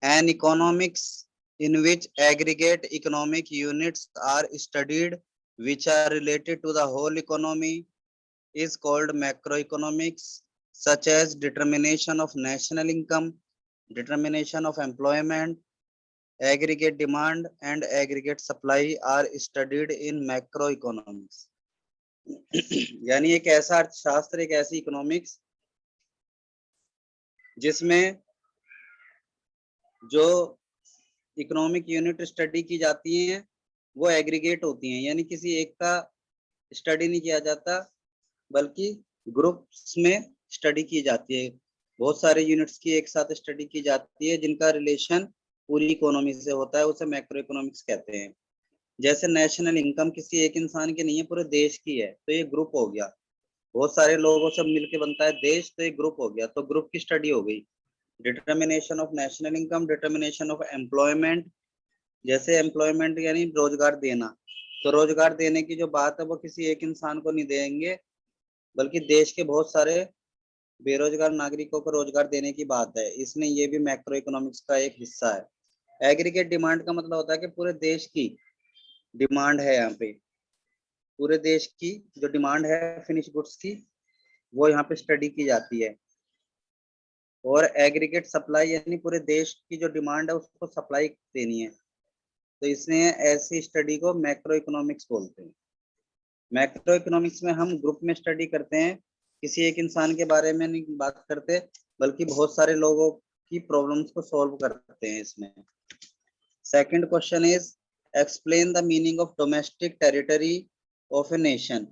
An economics in which aggregate economic units are studied which are related to the whole economy is called macroeconomics, such as determination of national income, determination of employment, aggregate demand and aggregate supply are studied in macroeconomics. यानी एक ऐसा अर्थशास्त्र, एक ऐसी economics जिसमें जो economic unit study की जाती हैं वो एग्रीगेट होती हैं, यानी किसी एक का स्टडी नहीं किया जाता बल्कि ग्रुप्स में स्टडी की जाती है। बहुत सारे यूनिट्स की एक साथ स्टडी की जाती है जिनका रिलेशन पूरी इकोनॉमी से होता है, उसे मैक्रो इकोनॉमिक्स कहते हैं। जैसे नेशनल इनकम किसी एक इंसान की नहीं है, पूरे देश की है, तो ये ग्रुप हो गया। बहुत सारे लोगों से मिलके बनता है देश, तो एक ग्रुप हो गया, तो ग्रुप की स्टडी हो गई। Determination of national income, determination of employment, जैसे एम्प्लॉयमेंट यानी रोजगार देना, तो रोजगार देने की जो बात है वो किसी एक इंसान को नहीं देंगे बल्कि देश के बहुत सारे बेरोजगार नागरिकों को रोजगार देने की बात है, इसमें ये भी मैक्रो इकोनॉमिक्स का एक हिस्सा है। एग्रीगेट डिमांड का मतलब होता है कि पूरे देश की डिमांड है, यहाँ पे पूरे देश की जो डिमांड है फिनिश गुड्स की वो यहाँ पे स्टडी की जाती है। और एग्रीगेट सप्लाई यानी पूरे देश की जो डिमांड है उसको सप्लाई देनी है, तो इसने ऐसी स्टडी को मैक्रो इकोनॉमिक्स बोलते हैं। मैक्रो इकोनॉमिक्स में हम ग्रुप में स्टडी करते हैं, किसी एक इंसान के बारे में नहीं बात करते बल्कि बहुत सारे लोगों की प्रॉब्लम्स को सॉल्व करते हैं इसमें। Second question is explain the meaning of domestic territory of a nation.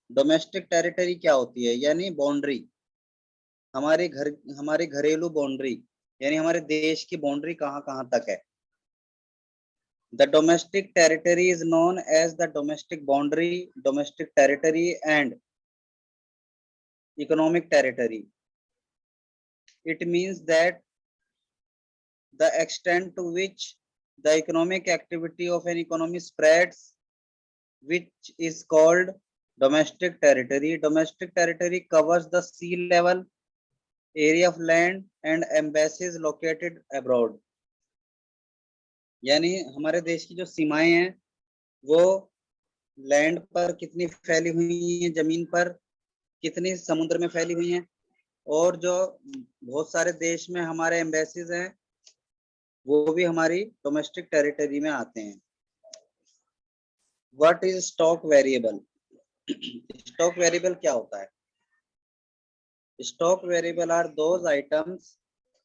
Domestic territory क्या होती है, यानी बाउंड्री, हमारे घरेलू बाउंड्री, यानी हमारे देश की बाउंड्री कहाँ कहाँ तक है। The domestic territory is known as the domestic boundary, domestic territory and economic territory. It means that the extent to which the economic activity of an economy spreads, which is called domestic territory. Domestic territory covers the sea level, area of land and embassies located abroad. यानी हमारे देश की जो सीमाएं हैं वो land पर कितनी फैली हुई है, जमीन पर कितनी समुद्र में फैली हुई हैं, और जो बहुत सारे देश में हमारे एम्बेसीज हैं वो भी हमारी डोमेस्टिक टेरिटरी में आते हैं। What is stock variable? Stock variable क्या होता है? Stock variable are those items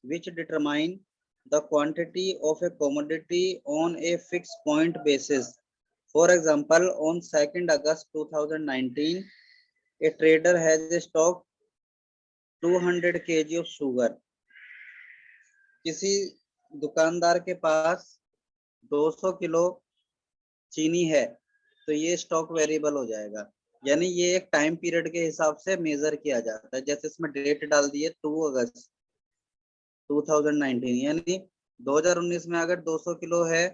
which determine the quantity of a commodity on a fixed point basis. For example, on 2nd August 2019, a trader has a stock 200 kg of sugar. किसी दुकानदार के पास 200 kilo चीनी है, तो ये stock variable हो जाएगा। यानी ये एक टाइम पीरियड के हिसाब से मेजर किया जाता है। जैसे इसमें डेट डाल दी है 2 अगस्त 2019, यानी 2019 में अगर 200 किलो है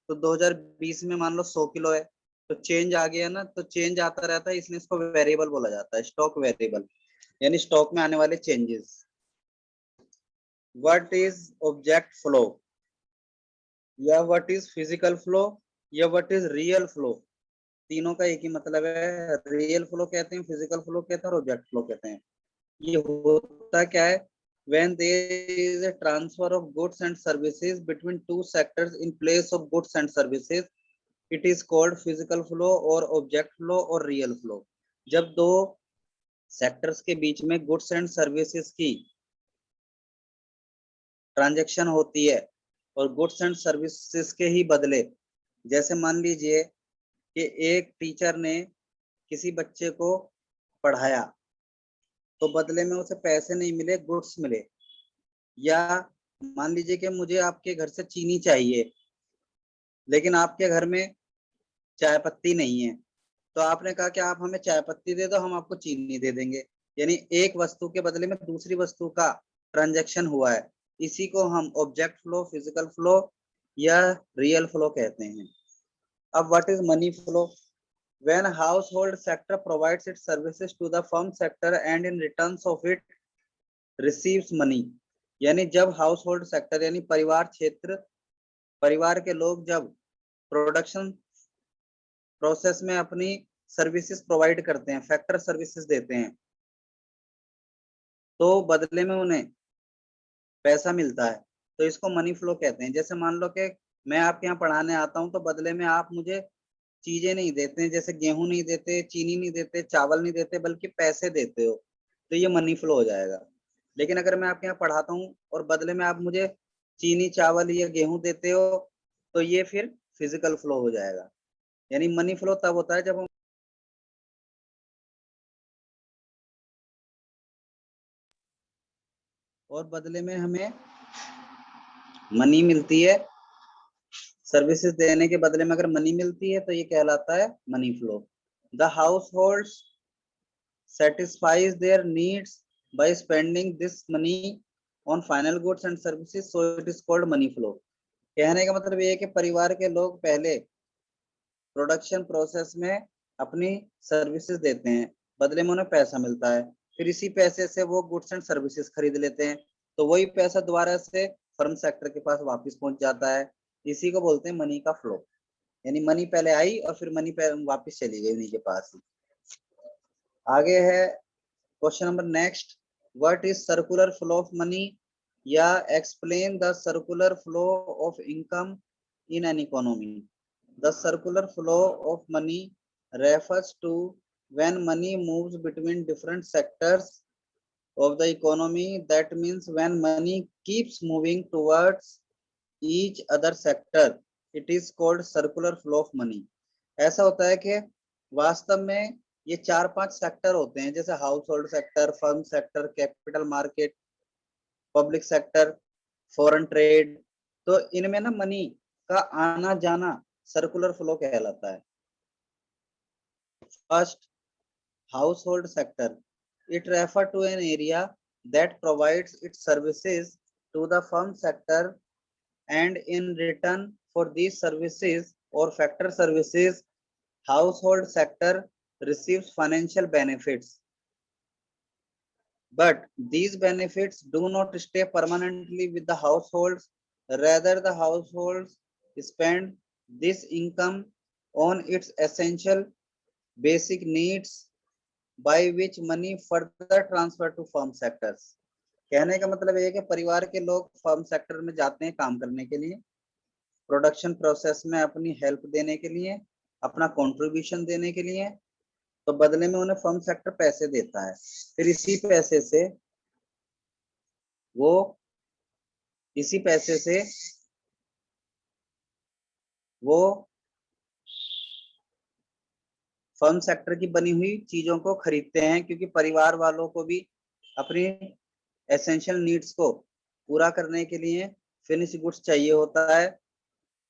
तो 2020 में मान लो 100 किलो है, तो चेंज आ गया ना, तो चेंज आता रहता है, इसलिए इसको वेरिएबल बोला जाता है, स्टॉक वेरिएबल, यानी स्टॉक में आने वाले changes. What is object flow, या व्हाट इज फिजिकल फ्लो, या व्हाट इज रियल फ्लो? तीनों का एक ही मतलब है। रियल फ्लो कहते हैं, फिजिकल फ्लो कहते हैं और ऑब्जेक्ट फ्लो कहते हैं। ये होता क्या है? When there is a transfer of goods and services between two sectors in place of goods and services, it is called physical flow or object flow or real flow. जब दो sectors के बीच में गुड्स एंड सर्विसेज की transaction होती है और goods and services के ही बदले, जैसे मान लीजिए कि एक टीचर ने किसी बच्चे को पढ़ाया तो बदले में उसे पैसे नहीं मिले, गुड्स मिले। या मान लीजिए कि मुझे आपके घर से चीनी चाहिए लेकिन आपके घर में चाय पत्ती नहीं है, तो आपने कहा कि आप हमें चाय पत्ती दे दो, हम आपको चीनी दे देंगे। यानी एक वस्तु के बदले में दूसरी वस्तु का ट्रांजैक्शन हुआ है। इसी को हम ऑब्जेक्ट फ्लो, फिजिकल फ्लो या रियल फ्लो कहते हैं। अब what is money flow? When household sector provides its services to the firm sector and in returns of it receives money. यानी जब हाउस होल्ड सेक्टर यानी परिवार क्षेत्र, परिवार के लोग जब प्रोडक्शन प्रोसेस में अपनी सर्विसेज प्रोवाइड करते हैं, फैक्टर सर्विसेज देते हैं, तो बदले में उन्हें पैसा मिलता है, तो इसको मनी फ्लो कहते हैं। जैसे मान लो कि मैं आपके यहाँ पढ़ाने आता हूँ, तो बदले में आप मुझे चीजें नहीं देते हैं, जैसे गेहूं नहीं देते, चीनी नहीं देते, चावल नहीं देते, बल्कि पैसे देते हो, तो ये मनी फ्लो हो जाएगा। लेकिन अगर मैं आपके यहाँ पढ़ाता हूँ और बदले में आप मुझे चीनी, चावल या गेहूं देते हो, तो ये फिर फिजिकल फ्लो हो जाएगा। यानी मनी फ्लो तब होता है जब हम और बदले में हमें मनी मिलती है, सर्विसेज देने के बदले में अगर मनी मिलती है तो ये कहलाता है money flow. The house hold satisfies their needs by spending this money on final goods and services, so it is called money flow। कहने का मतलब ये है कि परिवार के लोग पहले प्रोडक्शन प्रोसेस में अपनी सर्विसेज देते हैं, बदले में उन्हें पैसा मिलता है, फिर इसी पैसे से वो गुड्स एंड सर्विसेज खरीद लेते हैं, तो वही पैसा दोबारा से फर्म सेक्टर के पास वापस पहुंच जाता है। इसी को बोलते हैं मनी का फ्लो। यानी मनी पहले आई और फिर मनी वापस चली गई उन्हीं के पास। आगे है question number next, what is circular flow of money, या explain the circular flow of income in an economy. The circular flow of money refers to when money moves between different sectors of the economy, that means when money keeps moving towards each other sector, it is called circular flow of money। ऐसा होता है कि वास्तव में ये 4-5 sector होते हैं, जैसे house hold sector, firm sector, capital market, public sector, foreign trade, तो इनमें ना मनी का आना जाना सर्कुलर फ्लो कहलाता है। First, household sector, it refers to an area that provides its services to the firm sector, and in return for these services or factor services, household sector receives financial benefits, but these benefits do not stay permanently with the households. Rather, the households spend this income on its essential basic needs, by which money further transfer to firm sectors। कहने का मतलब ये है कि परिवार के लोग firm sector में जाते हैं काम करने के लिए, प्रोडक्शन प्रोसेस में अपनी हेल्प देने के लिए, अपना कंट्रीब्यूशन देने के लिए, तो बदले में उन्हें फर्म सेक्टर पैसे देता है, फिर वो इसी पैसे से वो फर्म सेक्टर की बनी हुई चीजों को खरीदते हैं, क्योंकि परिवार वालों को भी अपनी एसेंशियल नीड्स को पूरा करने के लिए फिनिश गुड्स चाहिए होता है,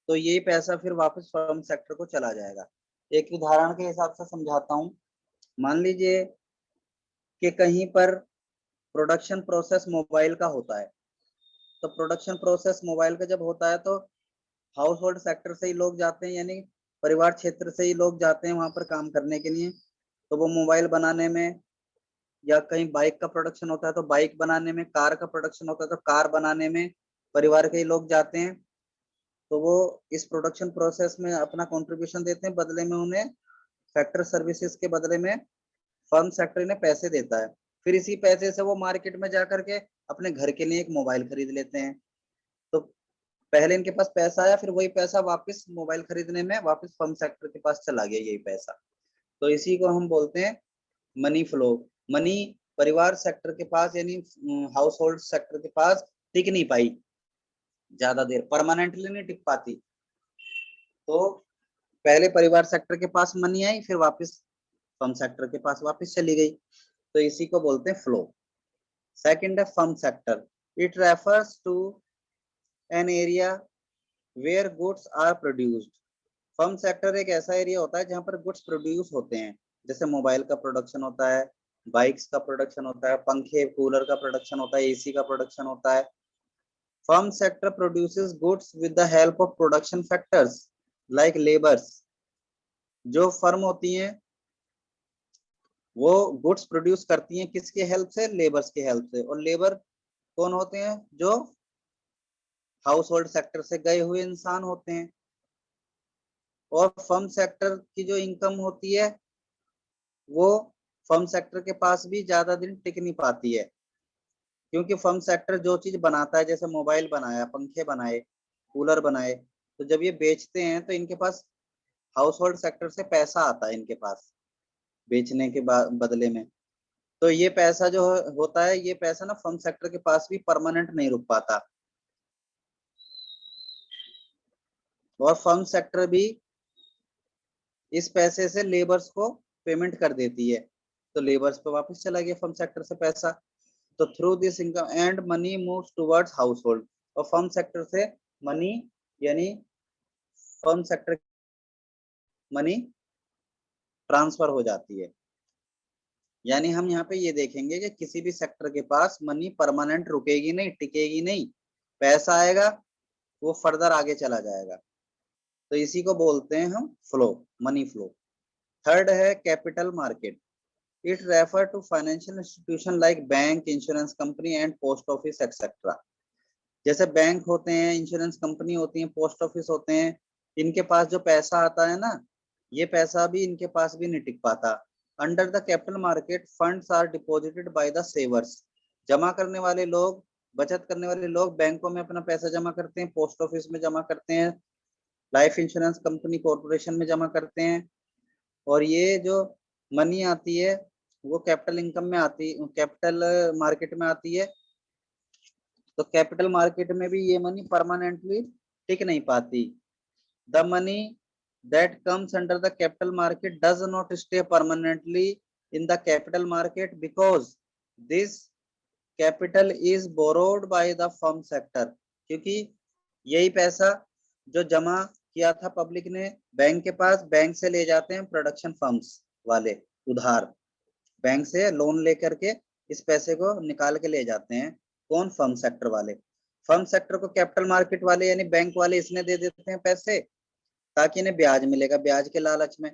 तो यही पैसा फिर वापस फर्म सेक्टर को चला जाएगा। एक उदाहरण के हिसाब से समझाता हूँ। मान लीजिए कि कहीं पर प्रोडक्शन प्रोसेस मोबाइल का होता है, तो प्रोडक्शन प्रोसेस मोबाइल का जब होता है तो हाउस होल्ड सेक्टर से ही लोग जाते हैं, यानी परिवार क्षेत्र से ही लोग जाते हैं वहां पर काम करने के लिए। तो वो मोबाइल बनाने में, या कहीं बाइक का प्रोडक्शन होता है तो बाइक बनाने में, कार का प्रोडक्शन होता है तो कार बनाने में परिवार के ही लोग जाते हैं, तो वो इस प्रोडक्शन प्रोसेस में अपना कंट्रीब्यूशन देते हैं, बदले में उन्हें फैक्टर सर्विसेज के बदले में फर्म सेक्टर इन्हें पैसे देता है, फिर इसी पैसे से वो मार्केट में जाकर के अपने घर के लिए एक मोबाइल खरीद लेते हैं। तो पहले इनके पास पैसा आया, फिर वही पैसा वापस मोबाइल खरीदने में वापस फर्म सेक्टर के पास चला गया यही पैसा, तो इसी को हम बोलते हैं मनी फ्लो। मनी परिवार सेक्टर के पास यानी हाउस होल्ड सेक्टर के पास टिक नहीं पाई, ज्यादा देर परमानेंटली नहीं टिक पाती, तो पहले परिवार सेक्टर के पास मनी आई, फिर वापस फर्म सेक्टर के पास वापस चली गई, तो इसी को बोलते हैं फ्लो। सेकंड है firm sector, it refers to an area where goods are produced. Firm sector एक ऐसा एरिया होता है जहां पर गुड्स प्रोड्यूस होते हैं, जैसे मोबाइल का प्रोडक्शन होता है, बाइक्स का प्रोडक्शन होता है, पंखे कूलर का प्रोडक्शन होता है, एसी का प्रोडक्शन होता है। Firm sector produces goods with the help of production factors like labours. जो फर्म होती हैं वो गुड्स प्रोड्यूस करती हैं किसके हेल्प से, लेबर्स के हेल्प से, और लेबर कौन होते हैं? जो हाउस होल्ड सेक्टर से गए हुए इंसान होते हैं। और फर्म सेक्टर की जो इनकम होती है वो फर्म सेक्टर के पास भी ज्यादा दिन टिक नहीं पाती है, क्योंकि फर्म सेक्टर जो चीज बनाता है, जैसे मोबाइल बनाया, पंखे बनाए, कूलर बनाए, तो जब ये बेचते हैं तो इनके पास हाउस होल्ड सेक्टर से पैसा आता है इनके पास बेचने के बदले में। तो ये पैसा जो होता है, ये पैसा ना फर्म सेक्टर के पास भी परमानेंट नहीं रुक पाता, और फर्म सेक्टर भी इस पैसे से लेबर्स को पेमेंट कर देती है, तो लेबर्स पे वापस चला गया फर्म सेक्टर से पैसा। तो through this income and money moves towards house hold, और फर्म सेक्टर से मनी, यानी फर्म सेक्टर मनी ट्रांसफर हो जाती है। यानी हम यहाँ पे ये देखेंगे कि किसी भी सेक्टर के पास मनी परमानेंट रुकेगी नहीं, टिकेगी नहीं, पैसा आएगा वो फर्दर आगे चला जाएगा। तो इसी को बोलते हैं हम फ्लो, मनी फ्लो। थर्ड है capital market. It refer to financial institution like bank, insurance company and post office etcetera. जैसे बैंक होते हैं, इंश्योरेंस कंपनी होती है, पोस्ट ऑफिस होते हैं, इनके पास जो पैसा आता है ना, ये पैसा भी इनके पास भी नहीं टिक पाता। Under the capital market funds are deposited by the savers. जमा करने वाले लोग, बचत करने वाले लोग बैंकों में अपना पैसा जमा करते हैं, पोस्ट ऑफिस में जमा करते हैं, लाइफ इंश्योरेंस कंपनी कॉर्पोरेशन में जमा करते हैं। और ये जो मनी आती है वो कैपिटल इनकम में आती, कैपिटल मार्केट में आती है। तो कैपिटल मार्केट में भी ये मनी परमानेंटली टिक नहीं पाती। The money that comes under the capital market does not stay permanently in the capital market because this capital is borrowed by the firm sector. क्योंकि यही पैसा जो जमा किया था पब्लिक ने बैंक के पास, बैंक से ले जाते हैं प्रोडक्शन फर्म्स वाले उधार, बैंक से लोन लेकर के इस पैसे को निकाल के ले जाते हैं। कौन? फर्म सेक्टर वाले। फर्म सेक्टर को कैपिटल मार्केट वाले यानी बैंक वाले इसने दे देते हैं पैसे, ताकि इन्हें ब्याज मिलेगा, ब्याज के लालच में।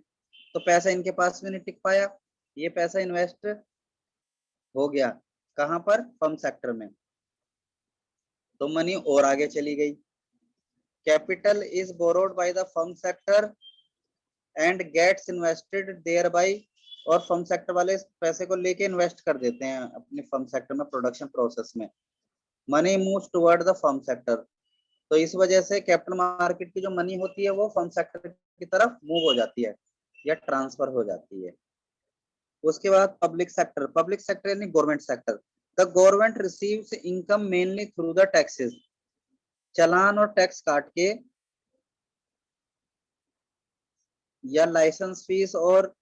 तो पैसा इनके पास भी नहीं टिक पाया, ये पैसा इन्वेस्ट हो गया कहां पर? फर्म सेक्टर में। तो मनी और आगे चली गई। Capital is borrowed by the firm sector and gets invested thereby. और फर्म सेक्टर वाले इस पैसे को लेके इन्वेस्ट कर देते हैं अपने फर्म सेक्टर में, प्रोडक्शन प्रोसेस में। Money moves toward the firm sector. तो इस वजह से कैपिटल मार्केट की जो मनी होती है वो फर्म सेक्टर की तरफ मूव हो जाती है या ट्रांसफर हो जाती है। उसके बाद पब्लिक सेक्टर। पब्लिक सेक्टर यानी government sector. The government receives income mainly through the taxes. चालान और टैक्स काट के या लाइसेंस फीस और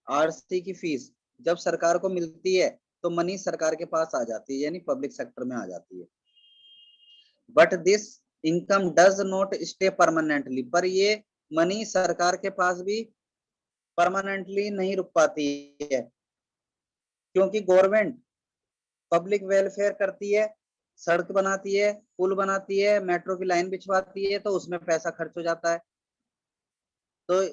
आरसी की फीस जब सरकार को मिलती है तो मनी सरकार के पास आ जाती है, यानी पब्लिक सेक्टर में आ जाती है। But this income does not stay permanently. पर ये मनी सरकार के पास भी परमानेंटली नहीं रुक पाती है, क्योंकि गवर्नमेंट पब्लिक वेलफेयर करती है, सड़क बनाती है, पुल बनाती है, मेट्रो की लाइन बिछवाती है, तो उसमें पैसा खर्च हो जाता है। तो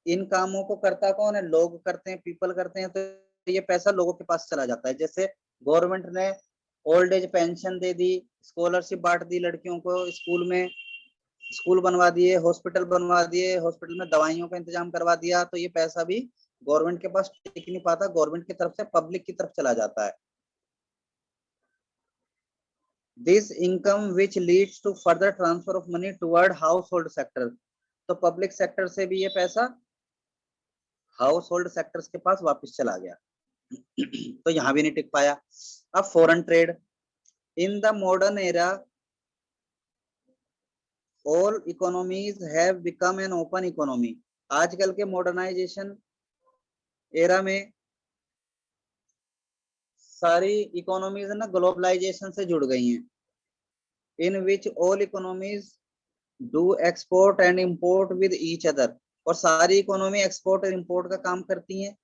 इन कामों को करता कौन है? लोग करते हैं, पीपल करते हैं। तो ये पैसा लोगों के पास चला जाता है। जैसे गवर्नमेंट ने ओल्ड एज पेंशन दे दी, स्कॉलरशिप बांट दी लड़कियों को, स्कूल में स्कूल बनवा दिए, हॉस्पिटल बनवा दिए, हॉस्पिटल में दवाइयों का इंतजाम करवा दिया, तो ये पैसा भी गवर्नमेंट के पास टिक नहीं पाता, गवर्नमेंट की तरफ से पब्लिक की तरफ चला जाता है। This income which leads to further transfer of money toward household sector. तो पब्लिक सेक्टर से भी ये पैसा हाउस होल्ड सेक्टर्स के पास वापस चला गया। तो यहां भी नहीं टिक पाया। अब foreign trade. In the modern era all economies have become an open economy. आजकल के मॉडर्नाइजेशन एरा में सारी इकोनॉमीज ना ग्लोबलाइजेशन से जुड़ गई हैं। In which all economies do export and import with each other. और सारी इकोनॉमी एक्सपोर्ट और इंपोर्ट का काम करती हैं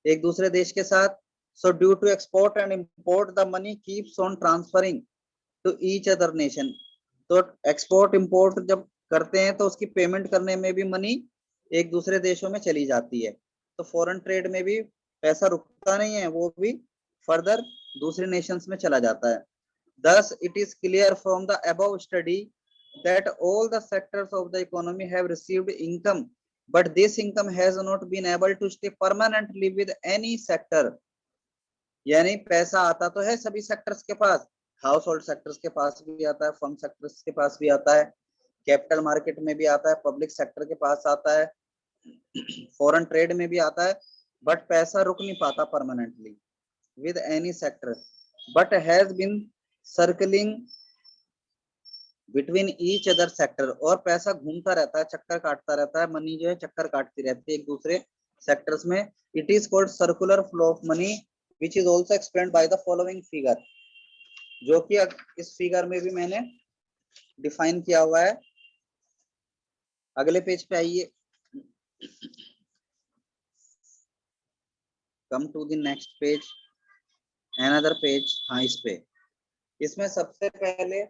एक दूसरे देश के साथ। So due to export and import the money keeps on transferring to each other nation. तो एक्सपोर्ट इंपोर्ट जब करते हैं तो उसकी पेमेंट करने में भी मनी एक दूसरे देशों में चली जाती है। तो फॉरेन ट्रेड में भी पैसा रुकता नहीं है, वो भी फर्दर दूसरे नेशंस में चला जाता है। Thus, it is clear from the above study that all the sectors of the economy have received income, but this income has not been able to stay permanently with any sector. यानी पैसा आता तो है सभी sectors के पास, house hold sectors के पास भी आता है, फर्म सेक्टर्स के पास भी आता है, कैपिटल मार्केट में भी आता है, पब्लिक सेक्टर के पास आता है, फॉरेन ट्रेड में भी आता है, बट पैसा रुक नहीं पाता permanently with any sector, but has been circling between each other sector, और पैसा घूमता रहता है, चक्कर काटता रहता है, मनी जो है चक्कर काटती रहती है एक दूसरे सेक्टर्स में. It is called circular flow of money which is also explained by the following figure, जो कि इस फिगर में भी मैंने डिफाइन किया हुआ है. अगले पेज पे आइए. Come to the next page, another page. हाँ, इस पे, इसमें सबसे पहले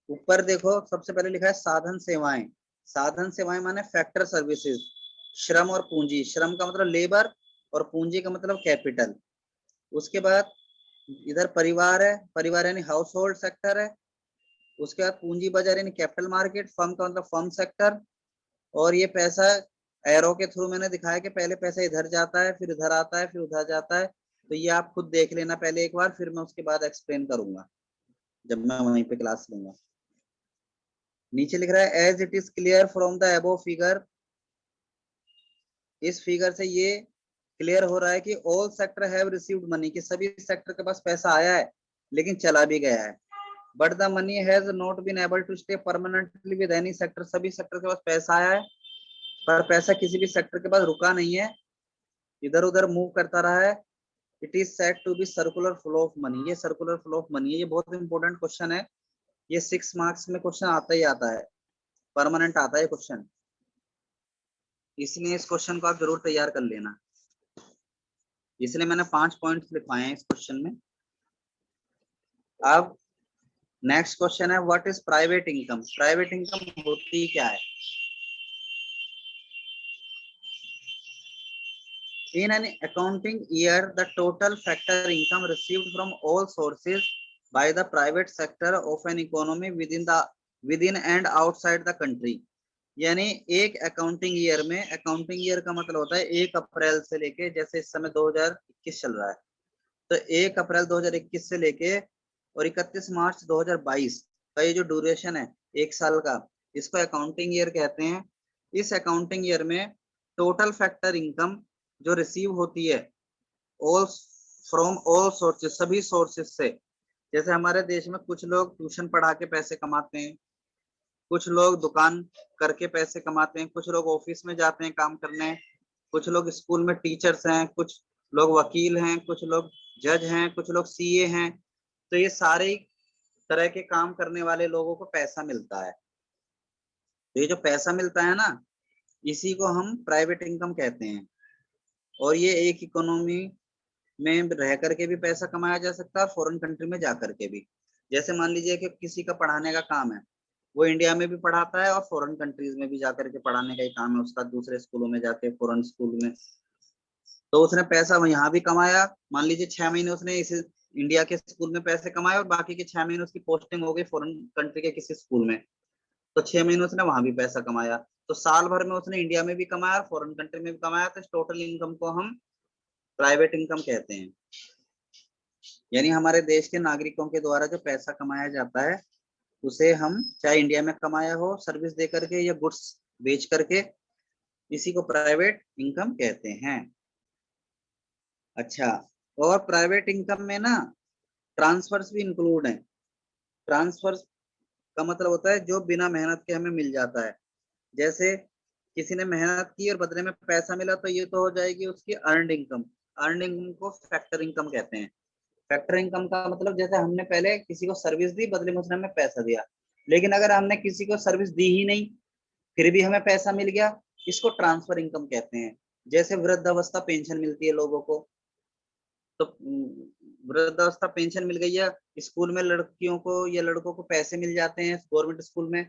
ऊपर देखो, सबसे पहले लिखा है साधन सेवाएं. साधन सेवाएं माने फैक्टर सर्विसेज. श्रम और पूंजी, श्रम का मतलब लेबर और पूंजी का मतलब कैपिटल. उसके बाद इधर परिवार है, परिवार यानी हाउस होल्ड सेक्टर है. उसके बाद पूंजी बाजार यानी कैपिटल मार्केट. फर्म का मतलब फर्म सेक्टर. और ये पैसा एरो के थ्रू मैंने दिखाया कि पहले पैसा इधर जाता है, फिर इधर आता है, फिर उधर जाता है. तो ये आप खुद देख लेना पहले एक बार, फिर मैं उसके बाद एक्सप्लेन करूंगा जब मैं वहीं पे क्लास लूंगा. नीचे लिख रहा है as it is clear from the above figure. इस फिगर से ये क्लियर हो रहा है कि all sector have received money, कि सभी सेक्टर के पास पैसा आया है लेकिन चला भी गया है. But the money has not been able to stay permanently with any sector. सभी सेक्टर के पास पैसा आया है पर पैसा किसी भी सेक्टर के पास रुका नहीं है, इधर उधर मूव करता रहा है. It is said to be circular flow of money. ये सर्कुलर फ्लो ऑफ मनी है. ये बहुत इंपॉर्टेंट क्वेश्चन है. ये 6 मार्क्स में क्वेश्चन आता ही आता है, परमानेंट आता है क्वेश्चन, इसलिए इस क्वेश्चन को आप जरूर तैयार कर लेना. इसलिए मैंने 5 पॉइंट्स लिखवाए हैं इस क्वेश्चन में. अब नेक्स्ट क्वेश्चन है what is private income. Private income होती क्या है. In an accounting year, the total factor income received from all sources by the private sector of an economy within and outside the country. यानी एक accounting year में, accounting year का मतलब होता है 1 अप्रैल से लेके, जैसे इस समय 2021 चल रहा है, तो 1 अप्रैल 2021 से लेके और 31 मार्च 2022 का ये जो ड्यूरेशन है 1 साल का, इसको अकाउंटिंग ईयर कहते हैं. इस अकाउंटिंग ईयर में टोटल फैक्टर इनकम जो रिसीव होती है ऑल फ्रॉम ऑल सोर्सेज, सभी सोर्सेज से. जैसे हमारे देश में कुछ लोग ट्यूशन पढ़ा के पैसे कमाते हैं, कुछ लोग दुकान करके पैसे कमाते हैं, कुछ लोग ऑफिस में जाते हैं काम करने, कुछ लोग स्कूल में टीचर्स हैं, कुछ लोग वकील हैं, कुछ लोग जज हैं, कुछ लोग सीए हैं. तो ये सारे तरह के काम करने वाले लोगों को पैसा मिलता है. तो ये जो पैसा मिलता है ना, इसी को हम प्राइवेट इनकम कहते हैं. और ये एक इकोनॉमी में रह करके भी पैसा कमाया जा सकता है, फॉरेन कंट्री में जा करके भी. जैसे मान लीजिए कि किसी का पढ़ाने का काम है, वो इंडिया में भी पढ़ाता है और फॉरेन कंट्रीज में भी जा करके पढ़ाने का ही काम है उसका, दूसरे स्कूलों में जाके, फॉरेन स्कूल में. तो उसने पैसा यहाँ भी कमाया. मान लीजिए 6 महीने उसने इस इंडिया के स्कूल में पैसे कमाए और बाकी के 6 महीने उसकी पोस्टिंग हो गई फॉरेन कंट्री के किसी स्कूल में, तो 6 महीने उसने वहां भी पैसा कमाया. तो साल भर में उसने इंडिया में भी कमाया और फॉरेन कंट्री में भी कमाया. तो टोटल इनकम को हम प्राइवेट इनकम कहते हैं. यानी हमारे देश के नागरिकों के द्वारा जो पैसा कमाया जाता है उसे हम, चाहे इंडिया में कमाया हो सर्विस दे करके या गुड्स बेच करके, इसी को प्राइवेट इनकम कहते हैं. अच्छा, और प्राइवेट इनकम में ना ट्रांसफर्स भी इंक्लूड हैं. ट्रांसफर्स का मतलब होता है जो बिना मेहनत के हमें मिल जाता है. जैसे किसी ने मेहनत की और बदले में पैसा मिला, तो ये तो हो जाएगी उसकी अर्नड इनकम. अर्नड इनकम को फैक्टर इनकम कहते हैं. फैक्टर इनकम का मतलब जैसे हमने पहले किसी को सर्विस दी, बदले में उसने हमें पैसा दिया, लेकिन अगर हमने किसी को सर्विस दी ही नहीं फिर भी हमें पैसा मिल गया, इसको ट्रांसफर इनकम कहते हैं. जैसे वृद्धावस्था पेंशन मिलती है लोगों को, तो वृद्धावस्था पेंशन मिल गई है, स्कूल में लड़कियों को या लड़कों को पैसे मिल जाते हैं गवर्नमेंट स्कूल में,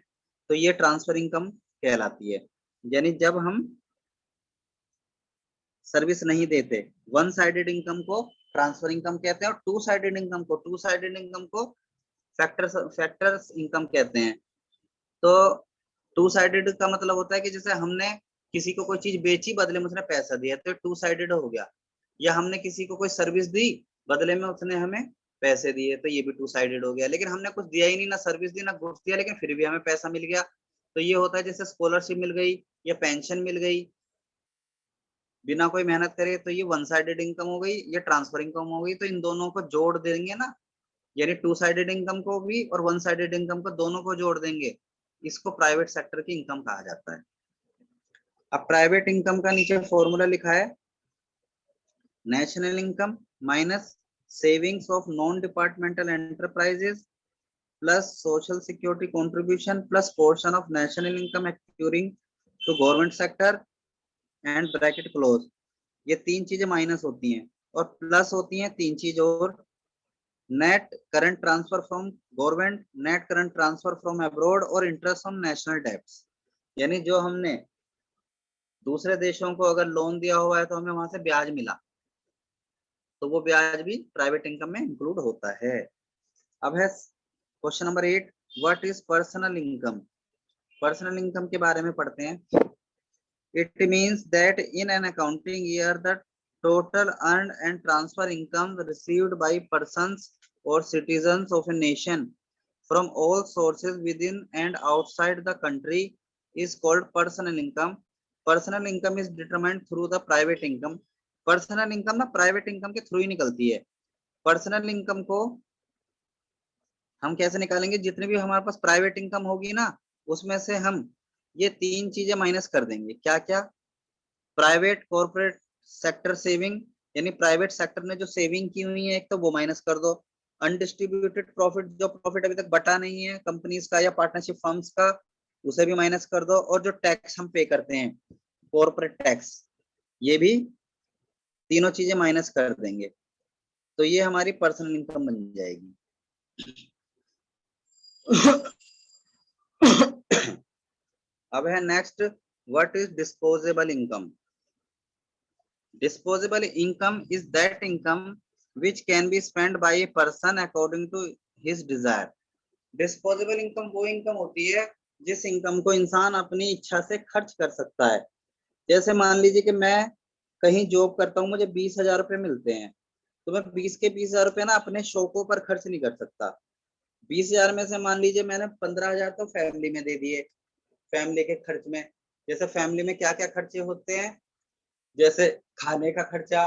तो ये ट्रांसफर इनकम कहलाती है. यानी जब हम सर्विस नहीं देते, वन साइडेड इनकम को ट्रांसफर इनकम कहते हैं, और टू साइडेड इनकम को फैक्टर्स इनकम कहते हैं। तो टू साइडेड का मतलब होता है कि जैसे हमने किसी को कोई चीज बेची, बदले में उसने पैसा दिया, तो टू साइडेड हो गया। या हमने किसी को कोई सर्विस दी, बदले में उसने हमें पैसे दिए, तो ये भी टू साइडेड हो गया। लेकिन हमने कुछ दिया ही नहीं, ना सर्विस दी ना गुड्स दिया, लेकिन फिर भी हमें पैसा मिल गया, तो ये होता है जैसे स्कॉलरशिप मिल गई या पेंशन मिल गई बिना कोई मेहनत करे, तो ये वन साइडेड इनकम हो गई, ये ट्रांसफर इनकम हो गई। तो इन दोनों को जोड़ देंगे ना, यानी टू साइडेड इनकम को भी और वन साइडेड इनकम को, दोनों को जोड़ देंगे, इसको प्राइवेट सेक्टर की इनकम कहा जाता है। अब प्राइवेट इनकम का नीचे फॉर्मूला लिखा है, national income minus savings of non departmental enterprises plus social security contribution plus portion of national income accruing to government sector and bracket close. ये तीन चीजें माइनस होती हैं, और प्लस होती हैं तीन चीज और, net current transfer from government, net current transfer from abroad, और इंटरेस्ट ऑन नेशनल डेब्ट्स। यानी जो हमने दूसरे देशों को अगर लोन दिया हुआ है तो हमें वहां से ब्याज मिला, तो वो ब्याज भी प्राइवेट इनकम में इंक्लूड होता है। अब है question number 8, what is personal income. Personal income के बारे में पढ़ते हैं। It means that in an accounting year the total earned and transfer income received by persons or citizens of a nation from all sources within and outside the country is called personal income. Personal income is determined through the private income. Personal income ना private income के through ही निकलती है। Personal income को हम कैसे निकालेंगे, जितने भी हमारे पास प्राइवेट इनकम होगी ना, उसमें से हम ये तीन चीजें माइनस कर देंगे। क्या क्या? प्राइवेट कॉर्पोरेट सेक्टर सेविंग, यानी प्राइवेट सेक्टर ने जो सेविंग की हुई है एक, तो वो माइनस कर दो। अनडिस्ट्रीब्यूटेड प्रॉफिट, जो प्रॉफिट अभी तक बटा नहीं है कंपनीज का या पार्टनरशिप फर्म्स का, उसे भी माइनस कर दो। और जो टैक्स हम पे करते हैं, कॉर्पोरेट टैक्स, ये भी तीनों चीजें माइनस कर देंगे, तो ये हमारी पर्सनल इनकम बन जाएगी। अब है next, what is disposable income. Disposable income is that income which can be spent by a person according to his desire. Disposable income वो इनकम होती है जिस इनकम को इंसान अपनी इच्छा से खर्च कर सकता है। जैसे मान लीजिए कि मैं कहीं जॉब करता हूँ, मुझे 20,000 रुपए मिलते हैं, तो मैं 20,000 रुपए ना अपने शौकों पर खर्च नहीं कर सकता। 20,000 में से मान लीजिए मैंने 15,000 तो फैमिली में दे दिए, फैमिली के खर्च में। जैसे फैमिली में क्या क्या खर्चे होते हैं, जैसे खाने का खर्चा,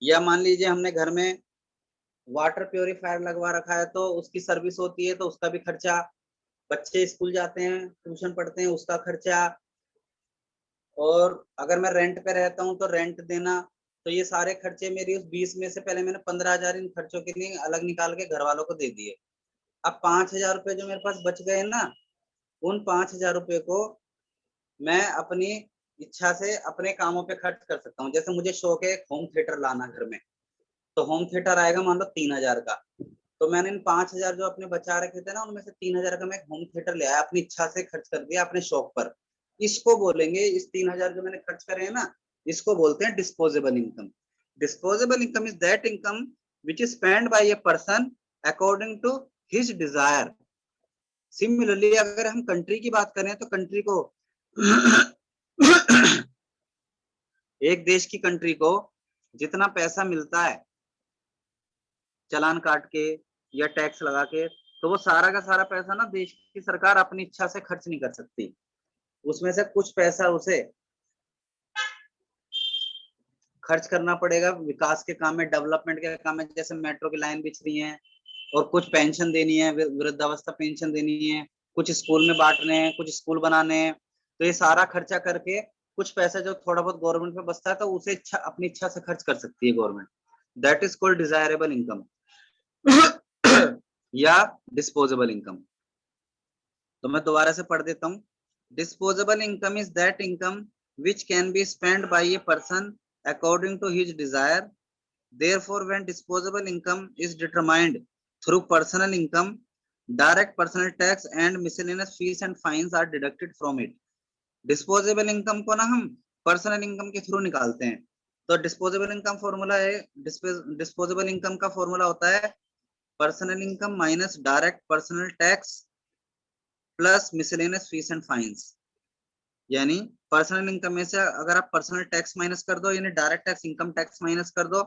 या मान लीजिए हमने घर में वाटर प्योरीफायर लगवा रखा है तो उसकी सर्विस होती है, तो उसका भी खर्चा। बच्चे स्कूल जाते हैं, ट्यूशन पढ़ते हैं, उसका खर्चा। और अगर मैं रेंट पे रहता हूँ तो रेंट देना। तो ये सारे खर्चे मेरी उस 20 में से पहले मैंने 15,000 इन खर्चों के लिए अलग निकाल के घर वालों को दे दिए। अब 5,000 रुपए जो मेरे पास बच गए ना, उन 5,000 रुपए को मैं अपनी इच्छा से अपने कामों पे खर्च कर सकता हूँ। जैसे मुझे शौक है होम थिएटर लाना घर में, तो होम थिएटर आएगा मान लो 3,000 का, तो मैंने इन 5,000 जो अपने बचा रखे थे ना, उनमें से 3,000 का मैं होम थिएटर ले आया, अपनी इच्छा से खर्च कर दिया अपने शौक पर। इसको बोलेंगे, इस 3,000 जो मैंने खर्च करे हैं ना, इसको बोलते हैं disposable income. Disposable income is that income which is spend by a person according to his desire. Similarly अगर हम कंट्री की बात करें तो कंट्री को एक देश की कंट्री को जितना पैसा मिलता है चालान काट के या टैक्स लगा के, तो वो सारा का सारा पैसा ना देश की सरकार अपनी इच्छा से खर्च नहीं कर सकती। उसमें से कुछ पैसा उसे खर्च करना पड़ेगा विकास के काम में, डेवलपमेंट के काम में, जैसे मेट्रो की लाइन बिछ रही है, और कुछ पेंशन देनी है, वृद्धावस्था पेंशन देनी है, कुछ स्कूल में बांटने हैं, कुछ स्कूल बनाने हैं। तो ये सारा खर्चा करके कुछ पैसा जो थोड़ा बहुत गवर्नमेंट में बचता है, तो उसे अपनी इच्छा से खर्च कर सकती है government. That is called desirable income या डिस्पोजेबल इनकम। तो मैं दोबारा से पढ़ देता हूँ। Disposable income is that income which can be spend by a person according to his desire. Therefore, when disposable income is determined through personal income, direct personal tax and miscellaneous fees and fines are deducted from it. Disposable income को ना हम personal income के through निकालते हैं। तो disposable income formula है, disposable income का formula होता है personal income minus direct personal tax plus miscellaneous fees and fines. यानी पर्सनल इनकम में से अगर आप पर्सनल टैक्स माइनस कर दो, यानी direct tax income tax minus कर दो,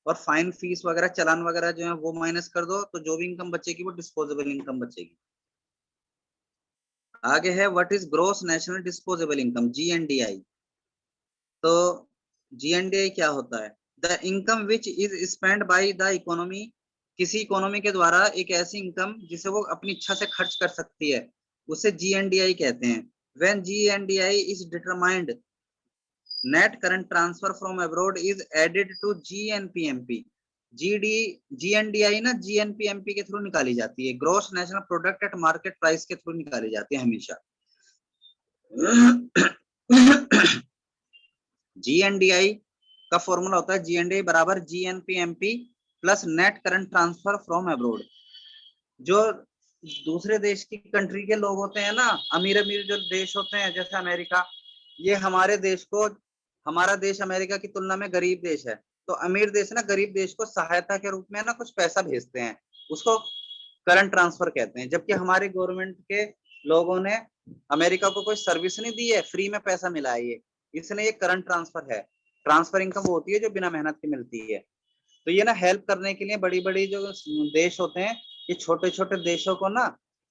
और फाइन फीस वगैरह चालान वगैरह जो है वो माइनस कर दो, तो जो भी इनकम बचेगी वो डिस्पोजेबल इनकम बचेगी। आगे है what is gross national disposable income, GNDI। तो GNDI क्या होता है? The income which is spend by the economy, किसी इकोनॉमी के द्वारा एक ऐसी इनकम जिसे वो अपनी इच्छा से खर्च कर सकती है, उसे GNDI कहते हैं। When GNDI is determined, net current transfer from abroad is added to GNPMP। GNDI ना GNPMP के थ्रू निकाली जाती है, gross national product at market price के थ्रू निकाली जाती है हमेशा। GNDI का फॉर्मूला होता है GNDI बराबर GNPMP plus net current transfer from abroad. जो दूसरे देश की कंट्री के लोग होते हैं ना, अमीर अमीर जो देश होते हैं जैसे अमेरिका, ये हमारे देश को, हमारा देश अमेरिका की तुलना में गरीब देश है, तो अमीर देश ना गरीब देश को सहायता के रूप में ना कुछ पैसा भेजते हैं, उसको करंट ट्रांसफर कहते हैं। जबकि हमारी गवर्नमेंट के लोगों ने अमेरिका को कोई सर्विस नहीं दी है, फ्री में पैसा मिला है ये, इसलिए ये करंट ट्रांसफर है। ट्रांसफर इनकम वो होती है जो बिना मेहनत की मिलती है। तो ये ना हेल्प करने के लिए बड़ी बड़ी जो देश होते हैं, ये छोटे छोटे देशों को ना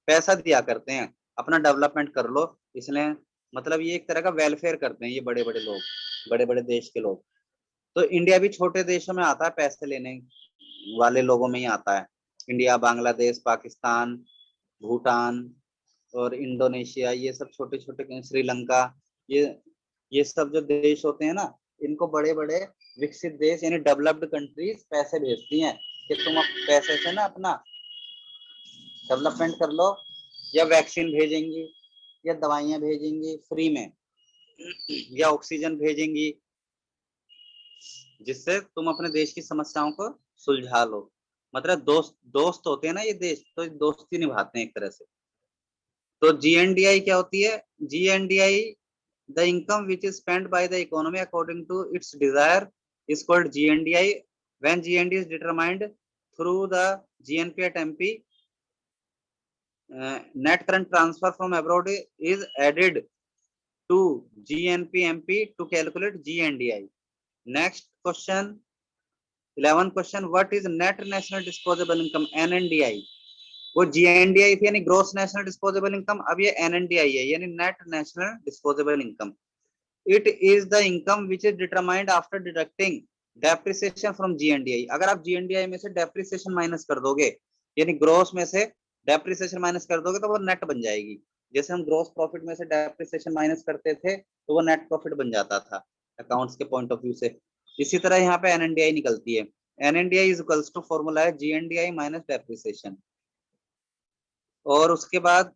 पैसा दिया करते हैं, अपना डेवलपमेंट कर लो, इसलिए मतलब ये एक तरह का वेलफेयर करते हैं ये बड़े बड़े लोग, बड़े बड़े देश के लोग। तो इंडिया भी छोटे देशों में आता है, पैसे लेने वाले लोगों में ही आता है। इंडिया, बांग्लादेश, पाकिस्तान, भूटान और इंडोनेशिया, ये सब छोटे छोटे, श्रीलंका, ये सब जो देश होते हैं ना, इनको बड़े बड़े विकसित देश यानी डेवलप्ड कंट्रीज पैसे भेजती हैं कि तुम पैसे से ना अपना डेवलपमेंट कर लो, या वैक्सीन भेजेंगी, या दवाइयां भेजेंगी फ्री में, या ऑक्सीजन भेजेंगी, जिससे तुम अपने देश की समस्याओं को सुलझा लो। मतलब दोस्त दोस्त होते हैं ना ये देश, तो दोस्ती निभाते हैं एक तरह से। तो GNDI क्या होती है? GNDI, the income which is spent by the economy according to its desire is called GNDI. When GNDI is determined through the GNP at MP, net current transfer from abroad is added to GNP-MP to calculate GNDI. Next question, 11 question, what is net national disposable income, NNDI? वो GNDI थी यानी gross national disposable income, अब ये NNDI है यानी net national disposable income. It is the income which is determined after deducting depreciation from GNDI। अगर आप GNDI में से डेप्रिसिएशन माइनस कर दोगे, यानी ग्रोस में से डेप्रिसिएशन माइनस कर दोगे, तो वो नेट बन जाएगी। जैसे हम ग्रोस प्रॉफिट में से डेप्रिसिएशन माइनस करते थे तो वो नेट प्रॉफिट बन जाता था अकाउंट्स के पॉइंट ऑफ व्यू से। इसी तरह यहाँ पे NNDI निकलती है। NNDI is equals to formula है GNDI माइनस डेप्रिसिएशन। और उसके बाद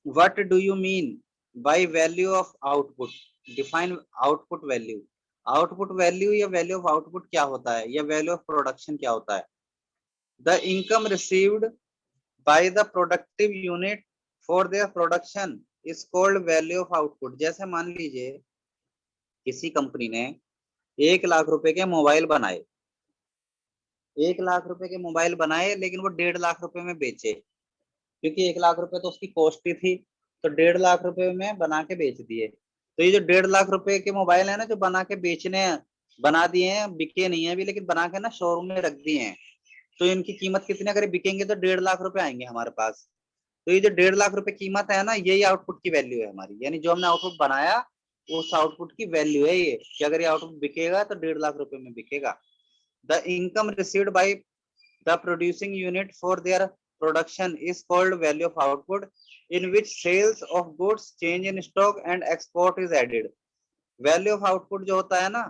what do you mean by value of output, define output value. Output value या वैल्यू ऑफ आउटपुट क्या होता है, या वैल्यू ऑफ प्रोडक्शन क्या होता है? The income received by the productive unit for their production is called value of output. जैसे मान लीजिए किसी कंपनी ने 1 लाख रुपए के मोबाइल बनाए, 1 लाख रुपए के मोबाइल बनाए, लेकिन वो 1.5 लाख रुपए में बेचे, क्योंकि 1 लाख रुपए तो उसकी कॉस्ट ही थी, तो 1.5 लाख रुपए में बना के बेच दिए। तो ये जो 1.5 लाख रुपए के मोबाइल है ना, जो बना के बेचने बना दिए हैं, बिके नहीं है अभी, लेकिन बना के ना शोरूम में रख दिए हैं, तो इनकी कीमत कितनी, अगर बिकेंगे तो 1.5 लाख रुपए आएंगे हमारे पास। तो ये जो 1.5 लाख रुपए कीमत है ना, यही आउटपुट की वैल्यू है हमारी, यानी जो हमने आउटपुट बनाया उस आउटपुट की वैल्यू है ये, कि अगर ये आउटपुट बिकेगा तो 1.5 लाख रुपए में बिकेगा। The income received by the producing unit for their production is called value of output, in which sales of goods, change in stock and export is added। value of output जो होता है ना,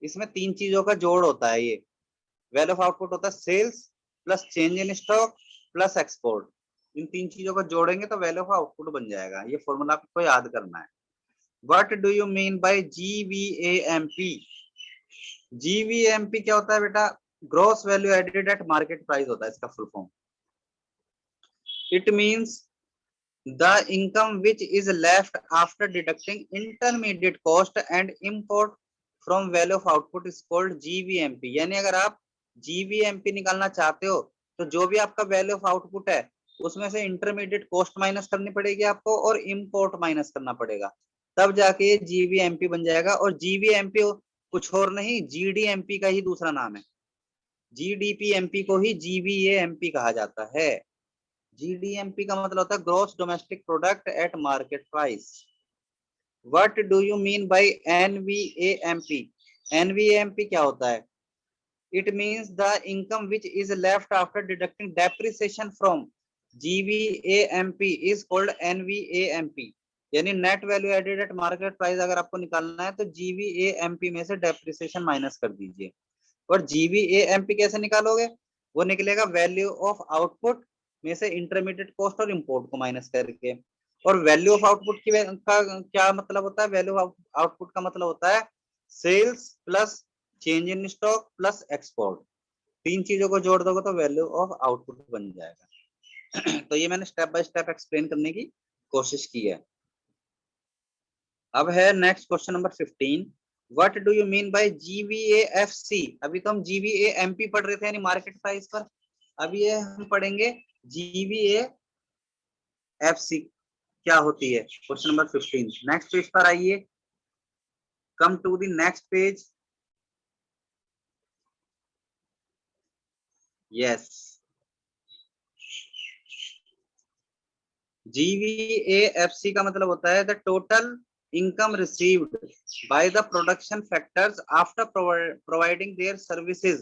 इसमें 3 चीजों का जोड़ होता है। ये value of output होता है sales plus change in stock plus export, इन 3 चीजों को जोड़ेंगे तो वैल्यू ऑफ आउटपुट बन जाएगा। ये फॉर्मूला आपको याद करना है। What do you mean by GVAMP? GVAMP क्या होता है बेटा? Gross value added at market price होता है इसका full form. It means the income which is left after deducting intermediate cost and import from value of output is called GVMP. यानी अगर आप जीवीएमपी निकालना चाहते हो तो जो भी आपका वैल्यू ऑफ आउटपुट है उसमें से इंटरमीडिएट कॉस्ट माइनस करनी पड़ेगी आपको और इम्पोर्ट माइनस करना पड़ेगा, तब जाके ये जीवीएमपी बन जाएगा। और जीवीएमपी कुछ और नहीं, जीडीएमपी का ही दूसरा नाम है। जीडीपीएमपी को ही जीवीएमपी कहा जाता है। जीडीएमपी का मतलब होता है gross domestic product at market price. What do you mean by NVAMP? NVAMP क्या होता है? It means the income which is left after deducting depreciation from GVAMP is called NVAMP. यानी net value added at market price अगर आपको निकालना है तो जीवीएएमपी में से डेप्रिसिएशन माइनस कर दीजिए। और जीवीएएमपी कैसे निकालोगे? वो निकलेगा वैल्यू ऑफ आउटपुट में से इंटरमीडिएट कॉस्ट और इंपोर्ट को माइनस करके। और वैल्यू ऑफ आउटपुट की का क्या मतलब होता है? वैल्यू ऑफ आउटपुट का मतलब होता है sales plus change in stock plus export. तीन चीजों को जोड़ दोगे तो वैल्यू ऑफ आउटपुट बन जाएगा। तो ये मैंने स्टेप बाय स्टेप एक्सप्लेन करने की कोशिश की है। अब है next question number 15। What do you mean by GVAFC? अभी तो हम जीवीएएमपी पढ़ रहे थे यानी मार्केट प्राइस पर, अब ये हम पढ़ेंगे जीवीएएफसी क्या होती है। क्वेश्चन नंबर 15 नेक्स्ट पेज पर आइए। Come to the next page. Yes, GVAFC का मतलब होता है the total income received by the production factors after providing their services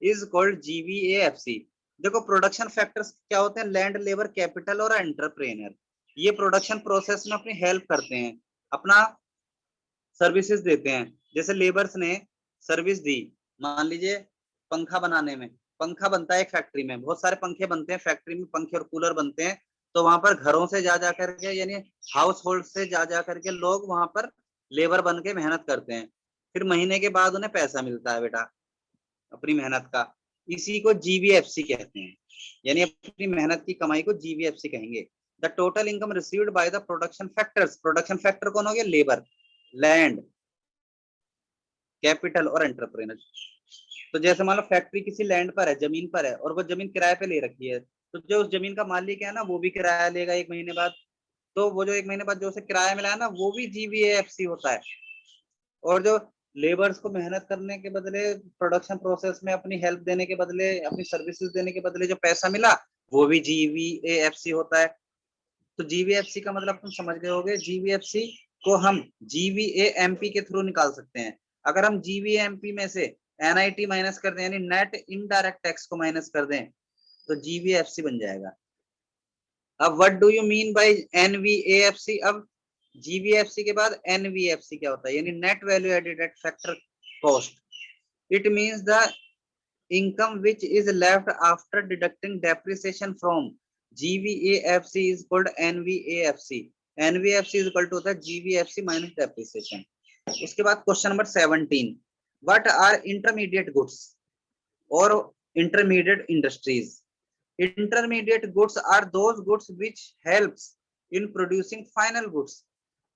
is called GVAFC। देखो प्रोडक्शन फैक्टर्स क्या होते हैं? लैंड, लेबर, कैपिटल और एंटरप्रेन्योर। ये प्रोडक्शन प्रोसेस में अपनी हेल्प करते हैं, अपना सर्विसेज देते हैं। जैसे लेबर्स ने सर्विस दी, मान लीजिए पंखा बनाने में, पंखा बनता है एक फैक्ट्री में, बहुत सारे पंखे बनते हैं फैक्ट्री में, पंखे और कूलर बनते हैं। तो वहां पर घरों से जा करके यानी हाउस होल्ड से जा करके लोग वहां पर लेबर बन के मेहनत करते हैं। फिर महीने के बाद उन्हें पैसा मिलता है बेटा अपनी मेहनत का। इसी को जीवीएफसी कहते हैं, यानी अपनी मेहनत की कमाई को जीवीएफसी कहेंगे। The total income received by the production factors. Production factor कौन हो गया? लेबर, लैंड, कैपिटल और एंटरप्रेन्योर। तो जैसे मान लो फैक्ट्री किसी लैंड पर है, जमीन पर है, और वो जमीन किराए पे ले रखी है, तो जो उस जमीन का मालिक है ना वो भी किराया लेगा एक महीने बाद। तो वो जो एक महीने बाद जो उसे किराया मिला है ना वो भी जीवीएफसी होता है। और जो लेबर्स को मेहनत करने के बदले, प्रोडक्शन प्रोसेस में अपनी हेल्प देने के बदले, अपनी सर्विसेज देने के बदले जो पैसा मिला वो भी जीवीएफसी होता है। तो जीवीएफसी का मतलब तुम समझ गए होगे। जीवीएफसी को हम जीवीएएमपी के थ्रू निकाल सकते हैं। अगर हम जीवीएमपी में से एनआईटी माइनस कर दें यानी नेट इनडायरेक्ट टैक्स को माइनस कर दें तो जीवीएफसी बन जाएगा। अब what do you mean by NVAFC? अब जीवीएफसी के बाद एनवीएफसी क्या होता है? यानी net value added at factor cost. It means the income which is left after deducting depreciation from GVAFC is called NVAFC। NVAFC is equal to होता है GVFC minus depreciation। उसके बाद question number 17। What are intermediate goods or intermediate industries? Intermediate goods are those goods which helps in producing final goods।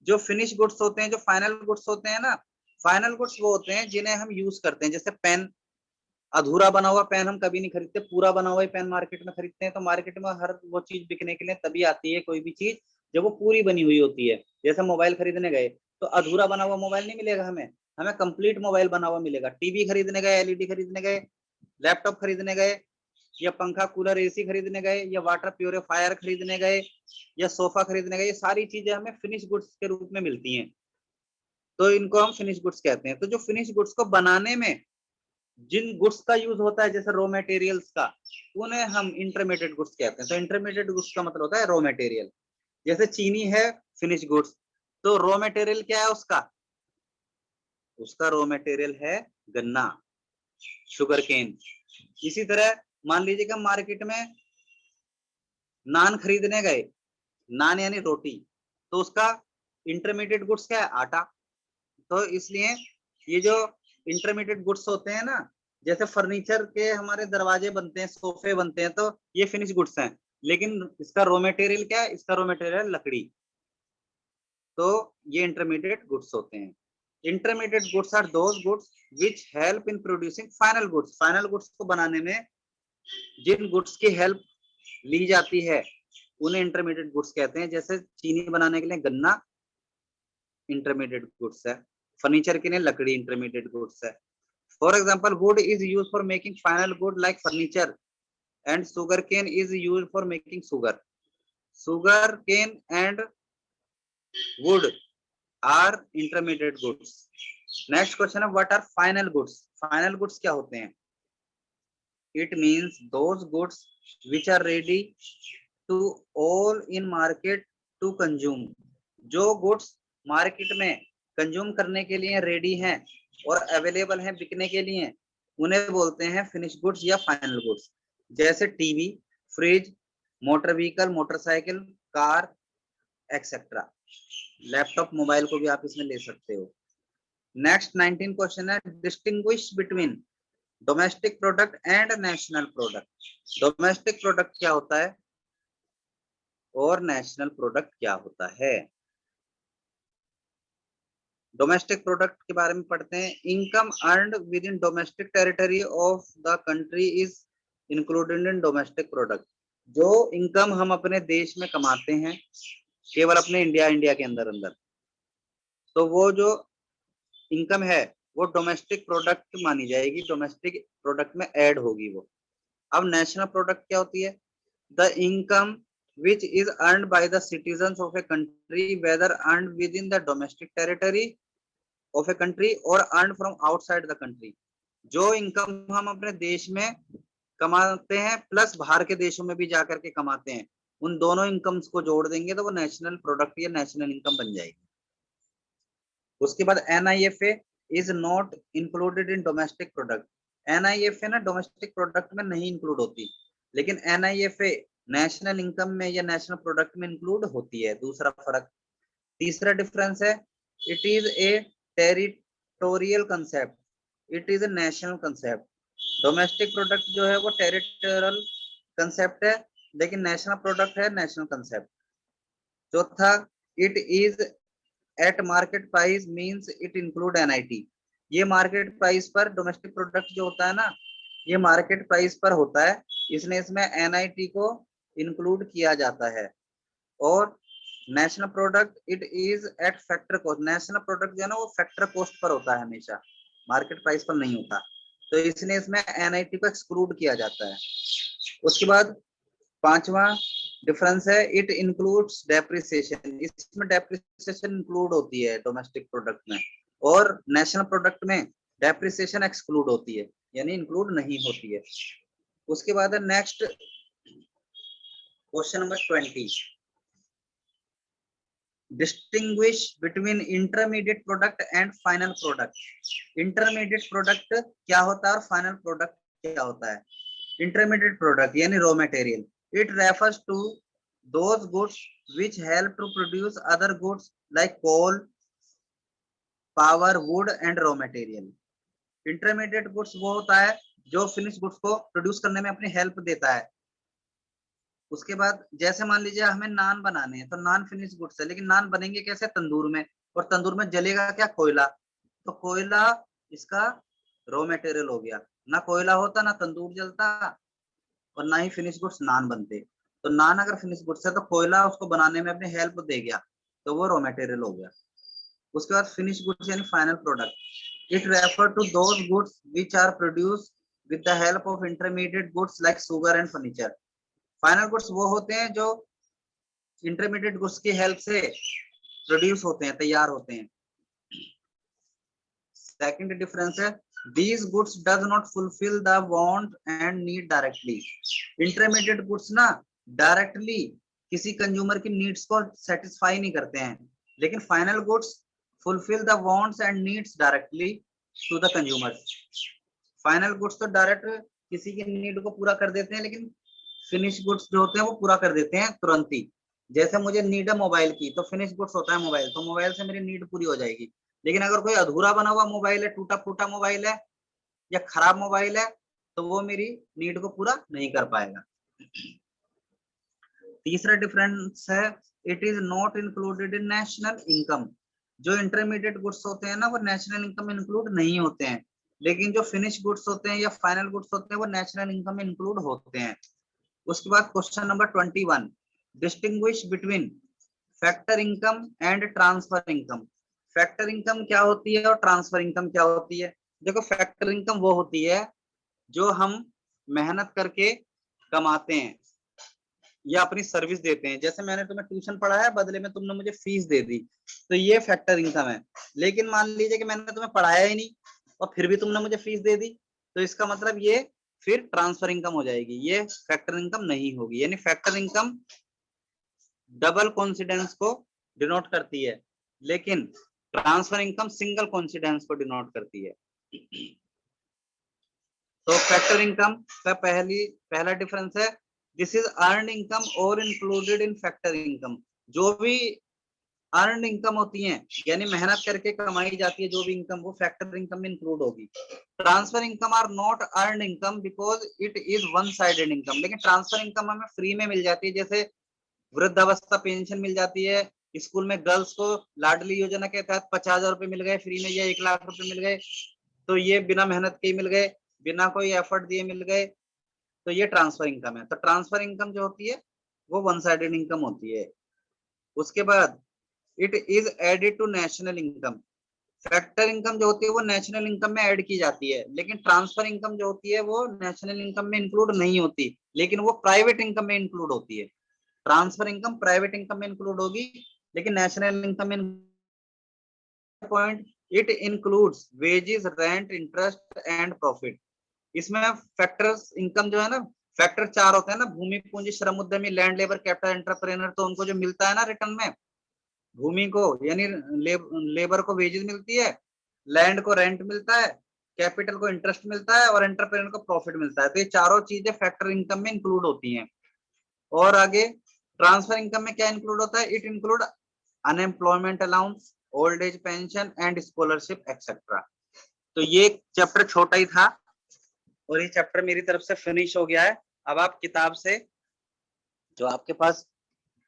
जो finish goods होते हैं, जो final goods होते हैं ना, फाइनल गुड्स वो होते हैं जिन्हें हम यूज करते हैं। जैसे पेन, अधूरा बना हुआ पेन हम कभी नहीं खरीदते, पूरा बना हुआ पेन मार्केट में खरीदते हैं। तो मार्केट में हर वो चीज बिकने के लिए तभी आती है कोई भी चीज जब वो पूरी बनी हुई होती है। जैसे मोबाइल खरीदने गए तो अधूरा बना हुआ मोबाइल नहीं मिलेगा हमें, हमें कंप्लीट मोबाइल बना हुआ मिलेगा। टीवी खरीदने गए, एलईडी खरीदने गए, लैपटॉप खरीदने गए, या पंखा कूलर एसी खरीदने गए, या वाटर प्यूरिफायर खरीदने गए, या सोफा खरीदने गए, ये सारी चीजें हमें फिनिश गुड्स के रूप में मिलती हैं। तो इनको हम फिनिश गुड्स कहते हैं। तो जो फिनिश गुड्स को बनाने में जिन गुड्स का यूज होता है जैसे रॉ मटेरियल्स का, उन्हें हम इंटरमीडिएट गुड्स कहते हैं। तो इंटरमीडिएट गुड्स का मतलब होता है रॉ मटेरियल। जैसे चीनी है फिनिश गुड्स, तो रॉ मटेरियल क्या है उसका? उसका रॉ मटेरियल है गन्ना, शुगर केन। इसी तरह मान लीजिए कि हम मार्केट में नान खरीदने गए, नान यानी रोटी, तो उसका इंटरमीडिएट गुड्स क्या है? आटा। तो इसलिए ये जो इंटरमीडिएट गुड्स होते हैं ना, जैसे फर्नीचर के हमारे दरवाजे बनते हैं, सोफे बनते हैं, तो ये फिनिश गुड्स हैं। लेकिन इसका रॉ मटेरियल क्या है? इसका रॉ मटेरियल लकड़ी। तो ये इंटरमीडिएट गुड्स होते हैं। Intermediate goods are those goods which help in producing final goods. Final goods को बनाने में जिन गुड्स की हेल्प ली जाती है उन्हें इंटरमीडिएट गुड्स कहते हैं। जैसे चीनी बनाने के लिए गन्ना इंटरमीडिएट गुड्स है, फर्नीचर के लिए लकड़ी इंटरमीडिएट गुड्स है। For example, wood is use for making final good like furniture and sugar cane is use for making sugar. Sugar cane and wood are intermediate goods. Next question है what are final goods. Final goods क्या होते हैं? It means those goods which are ready to all in market to consume. जो goods market में consume करने के लिए ready हैं और अवेलेबल हैं बिकने के लिए, उन्हें बोलते हैं फिनिश गुड्स या फाइनल गुड्स। जैसे TV, fridge, motor vehicle, motorcycle, car etcetera. Laptop, mobile को भी आप इसमें ले सकते हो। नेक्स्ट 19 क्वेश्चन है distinguish between domestic product and national product. Domestic product क्या होता है और नेशनल प्रोडक्ट क्या होता है? डोमेस्टिक प्रोडक्ट के बारे में पढ़ते हैं। Income earned with in domestic territory of the country is included in domestic product. जो इनकम हम अपने देश में कमाते हैं केवल अपने इंडिया के अंदर, तो वो जो इनकम है वो डोमेस्टिक प्रोडक्ट मानी जाएगी, डोमेस्टिक प्रोडक्ट में ऐड होगी वो। अब नेशनल प्रोडक्ट क्या होती है? The income which is earned by the citizens of a country whether earned within the domestic territory of a country or earned from outside the country। जो income हम अपने देश में कमाते हैं प्लस बाहर के देशों में भी जाकर के कमाते हैं, उन दोनों इनकम्स को जोड़ देंगे तो वो नेशनल प्रोडक्ट या नेशनल इनकम बन जाएगी। उसके बाद NIFA is not included in domestic product. NIFA ना डोमेस्टिक प्रोडक्ट में नहीं इंक्लूड होती, लेकिन NIFA नेशनल इनकम में या नेशनल प्रोडक्ट में इंक्लूड होती है। दूसरा फर्क। तीसरा डिफरेंस है it is a territorial concept, it is a national concept. Domestic product जो है वो टेरिटोरियल कंसेप्ट है, लेकिन नेशनल प्रोडक्ट है नेशनल कंसेप्ट। चौथा, it is eight market price means it include NIT। ये मार्केट प्राइस पर डोमेस्टिक प्रोडक्ट जो होता है ना, ये मार्केट प्राइस पर होता है, इसलिए इसमें NIT को इंक्लूड किया जाता है। और national product it is eight factor cost. National product जो है ना वो फैक्टर कॉस्ट पर होता है, हमेशा मार्केट प्राइस पर नहीं होता, तो इसलिए इसमें NIT को एक्सक्लूड किया जाता है। उसके बाद पांचवा डिफरेंस है इट इंक्लूड्स डेप्रिसिएशन। इसमें डेप्रिसिएशन इंक्लूड होती है डोमेस्टिक प्रोडक्ट में, और नेशनल प्रोडक्ट में डेप्रिसिएशन एक्सक्लूड होती है, यानी इंक्लूड नहीं होती है। उसके बाद है next question number 20, distinguish between intermediate product and final product. Intermediate product क्या होता है और फाइनल प्रोडक्ट क्या होता है? इंटरमीडिएट प्रोडक्ट यानी raw material, it refers to those goods which help to produce other goods like coal, power, wood and raw material. Intermediate goods वो होता है जो फिनिश गुड्स को प्रोड्यूस करने में अपनी हेल्प देता है। उसके बाद जैसे मान लीजिए हमें नान बनाने हैं, तो नान फिनिश गुड्स है, लेकिन नान बनेंगे कैसे? तंदूर में, और तंदूर में जलेगा क्या? कोयला। तो कोयला इसका रॉ मटेरियल हो गया। ना कोयला होता ना तंदूर जलता और ना ही फिनिश गुड्स नान बनते। तो नान अगर फिनिश गुड्स है तो कोयला उसको बनाने में अपनी हेल्प दे गया, तो वो रॉ मटेरियल हो गया। उसके बाद फिनिश गुड्स यानी final product, it refer to those goods which are produced with the help of intermediate goods like sugar and furniture. Final goods वो होते हैं जो इंटरमीडिएट गुड्स की हेल्प से प्रोड्यूस होते हैं, तैयार होते हैं। सेकंड डिफरेंस है these goods does not fulfill the want and need directly। Intermediate goods ना डायरेक्टली किसी कंज्यूमर की नीड्स को सेटिस्फाई नहीं करते हैं, लेकिन final goods fulfil the wants and needs directly to the consumer. Final goods तो डायरेक्ट किसी की नीड को पूरा कर देते हैं, लेकिन फिनिश गुड्स जो होते हैं वो पूरा कर देते हैं तुरंत ही। जैसे मुझे नीड है मोबाइल की, तो फिनिश गुड्स होता है मोबाइल, तो मोबाइल से मेरी नीड पूरी हो जाएगी। लेकिन अगर कोई अधूरा बना हुआ मोबाइल है, टूटा फूटा मोबाइल है या खराब मोबाइल है, तो वो मेरी नीड को पूरा नहीं कर पाएगा। तीसरा डिफरेंस है it is not included in national income. जो इंटरमीडिएट गुड्स होते हैं ना वो नेशनल इनकम में इंक्लूड नहीं होते हैं, लेकिन जो फिनिश गुड्स होते हैं या फाइनल गुड्स होते हैं वो नेशनल इनकम में इंक्लूड होते हैं। उसके बाद question number 21, distinguish between factor income and transfer income. Factor income क्या होती है और ट्रांसफर इनकम क्या होती है? देखो, फैक्टर इनकम वो होती है जो हम मेहनत करके कमाते हैं या अपनी सर्विस देते हैं। जैसे मैंने तुम्हें ट्यूशन पढ़ाया, बदले में तुमने मुझे फीस दे दी, तो ये फैक्टर इनकम है। लेकिन मान लीजिए कि मैंने तुम्हें पढ़ाया ही नहीं और फिर भी तुमने मुझे फीस दे दी, तो इसका मतलब ये फिर ट्रांसफर इनकम हो जाएगी, ये फैक्टर इनकम नहीं होगी। यानी फैक्टर इनकम डबल कोइंसिडेंस को डिनोट करती है, लेकिन ट्रांसफर इनकम सिंगल कोइंसिडेंस को डिनोट करती है। तो फैक्टर इनकम का पहला डिफरेंस है, दिस इज अर्न इनकम और इंक्लूडेड इन फैक्टर इनकम। जो भी अर्न इनकम होती है, यानी मेहनत करके कमाई जाती है जो भी इनकम, वो फैक्टर इनकम में इंक्लूड होगी। Transfer income are not earn income because it is one sided income. लेकिन ट्रांसफर इनकम हमें फ्री में मिल जाती है, जैसे वृद्धावस्था पेंशन मिल जाती है, स्कूल में गर्ल्स को लाडली योजना के तहत 50,000 रुपए मिल गए फ्री में, या 1 लाख रुपए मिल गए, तो ये बिना मेहनत के ही मिल गए, बिना कोई एफर्ट दिए मिल गए, तो ये ट्रांसफर इनकम है। तो ट्रांसफर इनकम जो होती है वो वन साइडेड इनकम होती है। उसके बाद it is added to national income. Factor income जो होती है वो नेशनल इनकम में ऐड की जाती है, लेकिन ट्रांसफर इनकम जो होती है वो नेशनल इनकम में इंक्लूड नहीं होती, लेकिन वो प्राइवेट इनकम में इंक्लूड होती है। ट्रांसफर इनकम प्राइवेट इनकम में इंक्लूड होगी, लेकिन नेशनल इनकम में point, it includes wages, rent, interest and profit. इसमें फैक्टर्स इनकम जो है ना, फैक्टर 4 होते हैं ना, भूमि, पूंजी, श्रम, उद्यमी, लैंड, लेबर, कैपिटल, एंटरप्रेन्योर। तो उनको जो मिलता है ना रिटर्न में, भूमि को यानी लेबर को वेजेस मिलती है, लैंड को रेंट मिलता है, कैपिटल को इंटरेस्ट मिलता है और एंटरप्रेन्योर को प्रॉफिट मिलता है। तो ये चारों चीजें फैक्टर इनकम में इंक्लूड होती हैं। और आगे ट्रांसफर इनकम में क्या इंक्लूड होता है? It include unemployment allowance, old age pension and scholarship etcetera. तो ये चैप्टर छोटा ही था और ये चैप्टर मेरी तरफ से फिनिश हो गया है। अब आप किताब से, जो आपके पास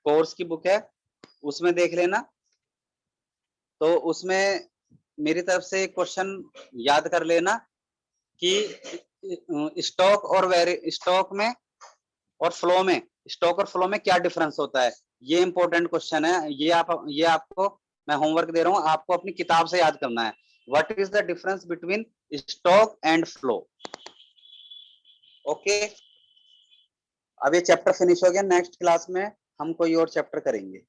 कोर्स की बुक है, उसमें देख लेना। तो उसमें मेरी तरफ से क्वेश्चन याद कर लेना कि स्टॉक में और फ्लो में, स्टॉक और फ्लो में क्या डिफरेंस होता है। ये इंपॉर्टेंट क्वेश्चन है, ये आपको मैं होमवर्क दे रहा हूं, आपको अपनी किताब से याद करना है। What is the difference between stock and flow. Okay, अब ये चैप्टर फिनिश हो गया। नेक्स्ट क्लास में हम कोई और चैप्टर करेंगे।